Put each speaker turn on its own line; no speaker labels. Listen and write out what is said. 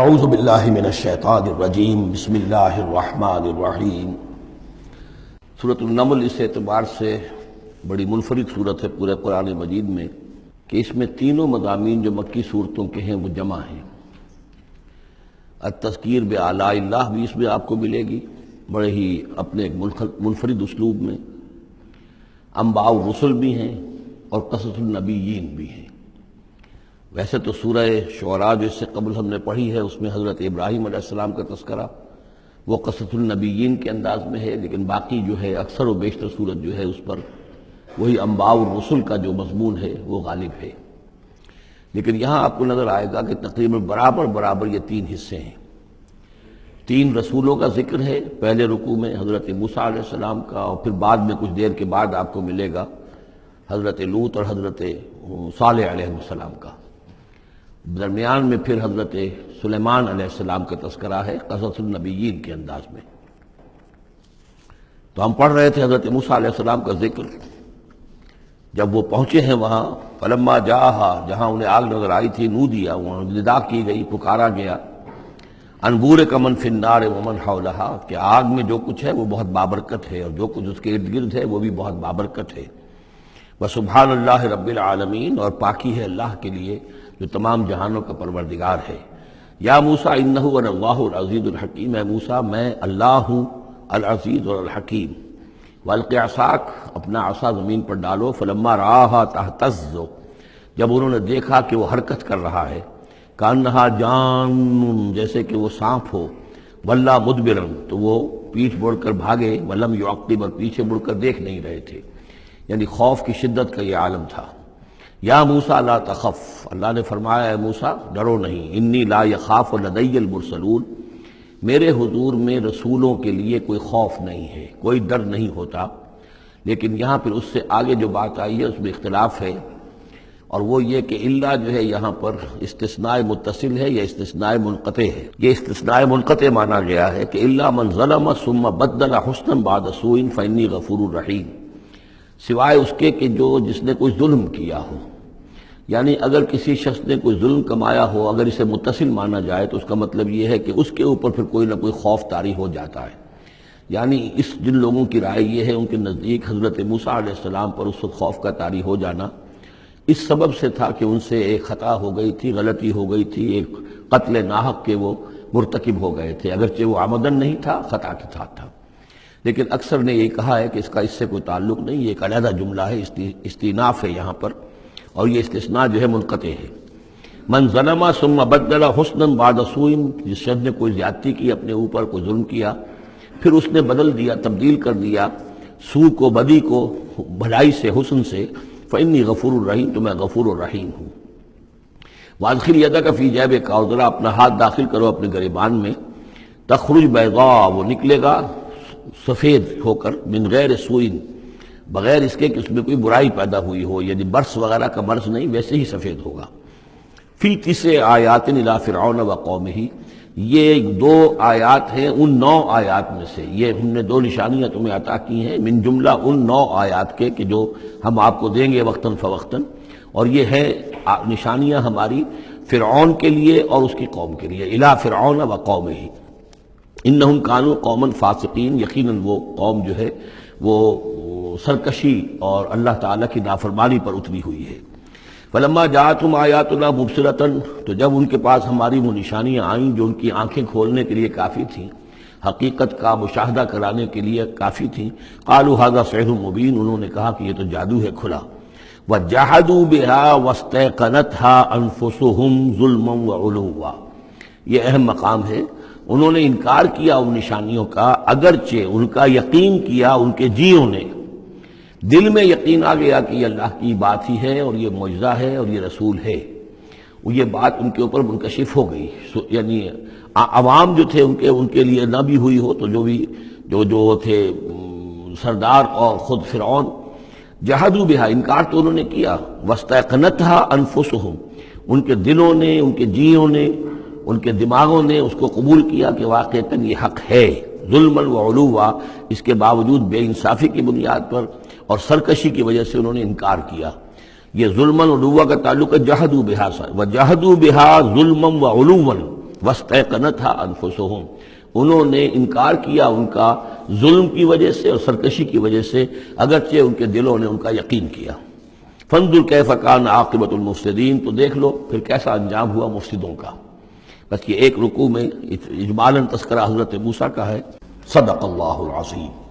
اعوذ باللہ من الشیطان الرجیم بسم اللہ الرحمن الرحیم۔ سورۃ النمل اس اعتبار سے بڑی منفرد صورت ہے پورے قرآن مجید میں کہ اس میں تینوں مضامین جو مکی صورتوں کے ہیں وہ جمع ہیں۔ التذکیر بآلاء اللہ بھی اس میں آپ کو ملے گی بڑے ہی اپنے ایک منفرد اسلوب میں، انباء الرسل بھی ہیں اور قصص النبیین بھی ہیں۔ ویسے تو سورہ شعراء جو اس سے قبل ہم نے پڑھی ہے اس میں حضرت ابراہیم علیہ السلام کا تذکرہ وہ قصص النبیین کے انداز میں ہے، لیکن باقی جو ہے اکثر و بیشتر صورت جو ہے اس پر وہی انباء الرسل کا جو مضمون ہے وہ غالب ہے۔ لیکن یہاں آپ کو نظر آئے گا کہ تقریباً برابر یہ تین حصے ہیں۔ تین رسولوں کا ذکر ہے، پہلے رکوع میں حضرت موسیٰ علیہ السلام کا، اور پھر بعد میں کچھ دیر کے بعد آپ کو ملے گا حضرت لوط اور حضرت صالح علیہ السلام کا۔ درمیان میں پھر حضرت سلیمان علیہ السلام کا تذکرہ ہے قصص النبیین کے انداز میں۔ تو ہم پڑھ رہے تھے حضرت موسیٰ علیہ السلام کا ذکر، جب وہ پہنچے ہیں وہاں فلما جاءہا، جہاں انہیں آگ نظر آئی تھی، نودیا، وہاں ندا کی گئی، پکارا گیا، ان بورک من فی النار ومن حولہا، کہ آگ میں جو کچھ ہے وہ بہت بابرکت ہے اور جو کچھ اس کے ارد گرد ہے وہ بھی بہت بابرکت ہے۔ وسبحان اللہ رب العالمین، اور پاکی ہے اللہ کے لیے جو تمام جہانوں کا پروردگار ہے۔ یا موسیٰ انہ انا اللہ العزیز الحکیم، اے موسیٰ میں اللہ ہوں العزیز اور الحکیم۔ والق عصاک، اپنا عصا زمین پر ڈالو، فلما رآہا تہتز، جب انہوں نے دیکھا کہ وہ حرکت کر رہا ہے، کانہا جان، جیسے کہ وہ سانپ ہو، ولا مدبرا، تو وہ پیٹھ موڑ کر بھاگے، ولم یعقب، اور پیچھے مڑ کر دیکھ نہیں رہے تھے، یعنی خوف کی شدت کا یہ عالم تھا۔ یا موسیٰ لا تخف، اللہ نے فرمایا اے موسیٰ ڈرو نہیں، انی لا یخاف لدی المرسلون، میرے حضور میں رسولوں کے لیے کوئی خوف نہیں ہے، کوئی ڈر نہیں ہوتا۔ لیکن یہاں پھر اس سے آگے جو بات آئی ہے اس میں اختلاف ہے، اور وہ یہ کہ الا جو ہے یہاں پر استثناء متصل ہے یا استثناء منقطع ہے۔ یہ استثناء منقطع مانا گیا ہے کہ الا من ظلم ثم بدل حسنا بعد سوء فانی غفور رحیم، سوائے اس کے کہ جس نے کوئی ظلم کیا ہو، یعنی اگر کسی شخص نے کوئی ظلم کمایا ہو، اگر اسے متصل مانا جائے تو اس کا مطلب یہ ہے کہ اس کے اوپر پھر کوئی نہ کوئی خوف طاری ہو جاتا ہے۔ یعنی جن لوگوں کی رائے یہ ہے، ان کے نزدیک حضرت موسیٰ علیہ السلام پر اس وقت خوف کا طاری ہو جانا اس سبب سے تھا کہ ان سے ایک خطا ہو گئی تھی، غلطی ہو گئی تھی، ایک قتل ناحق کے وہ مرتکب ہو گئے تھے، اگرچہ وہ عمدن نہیں تھا، خطا کے ساتھ تھا۔ لیکن اکثر نے یہ کہا ہے کہ اس کا اس سے کوئی تعلق نہیں، یہ ایک علیحدہ جملہ ہے، استئناف ہے یہاں پر، اور یہ استثناء جو ہے منقطع ہے۔ من ظلم ثم بدل حسنا بعد سوء، جس شخص نے کوئی زیادتی کی اپنے اوپر، کوئی ظلم کیا، پھر اس نے بدل دیا، تبدیل کر دیا سوء کو، بدی کو، بھلائی سے، حسن سے، فانی غفور الرحیم، تو میں غفور الرحیم ہوں۔ وادخل یدک فی جیبک، اور ذرا اپنا ہاتھ داخل کرو اپنے گریبان میں، تخرج بیضاء، وہ نکلے گا سفید ہو کر، من غیر سوء، بغیر اس کے کہ اس میں کوئی برائی پیدا ہوئی ہو، یعنی برس وغیرہ کا برس نہیں، ویسے ہی سفید ہوگا۔ فی 9 آیات الی فرعون وقومہ، یہ 2 آیات ہیں ان 9 آیات میں سے، یہ ہم نے 2 نشانیاں تمہیں عطا کی ہیں من جملہ ان 9 آیات کے کہ جو ہم آپ کو دیں گے وقتاً فوقتاً، اور یہ ہے نشانیاں ہماری فرعون کے لیے اور اس کی قوم کے لیے، الی فرعون وقومہ انہم کانوا قوما فاسقین، یقیناً وہ قوم جو ہے وہ سرکشی اور اللہ تعالیٰ کی نافرمانی پر اتری ہوئی ہے۔ فلما جاءتہم آیاتنا مبصرۃ، تو جب ان کے پاس ہماری وہ نشانیاں آئیں جو ان کی آنکھیں کھولنے کے لیے کافی تھیں، حقیقت کا مشاہدہ کرانے کے لیے کافی تھیں، قالوا ھذا سحر مبین، انہوں نے کہا کہ یہ تو جادو ہے کھلا۔ وجحدوا بها واستيقنتها انفسهم ظلما وعلوا، یہ اہم مقام ہے، انہوں نے انکار کیا ان نشانیوں کا، اگرچہ ان کا یقین کیا ان کے جیوں نے، دل میں یقین آ گیا کہ یہ اللہ کی بات ہی ہے اور یہ معجزہ ہے اور یہ رسول ہے، وہ یہ بات ان کے اوپر منکشف ہو گئی، یعنی عوام جو تھے ان کے لیے نہ بھی ہوئی ہو تو جو تھے سردار اور خود فرعون، جحدوا بہا، انکار تو انہوں نے کیا، واستيقنتها انفسهم، ان کے دلوں نے، ان کے جیوں نے، ان کے دماغوں نے اس کو قبول کیا کہ واقعتاً یہ حق ہے، ظلما وعلوا، اس کے باوجود بے انصافی کی بنیاد پر اور سرکشی کی وجہ سے انہوں نے انکار کیا۔ یہ ظلما وعلوا کا تعلق ہے جحدوا بہا سے، وجحدوا بہا ظلما وعلوا، واستيقنتها انفسهم، انہوں نے انکار کیا ان کا ظلم کی وجہ سے اور سرکشی کی وجہ سے، اگرچہ ان کے دلوں نے ان کا یقین کیا۔ فانظر کیف کان عاقبۃ المفسدین، تو دیکھ لو پھر کیسا انجام ہوا مفسدوں کا۔ بس یہ ایک رکوع میں اجمالاً تذکرہ حضرت موسیٰ کا ہے۔ صدق اللہ العظیم۔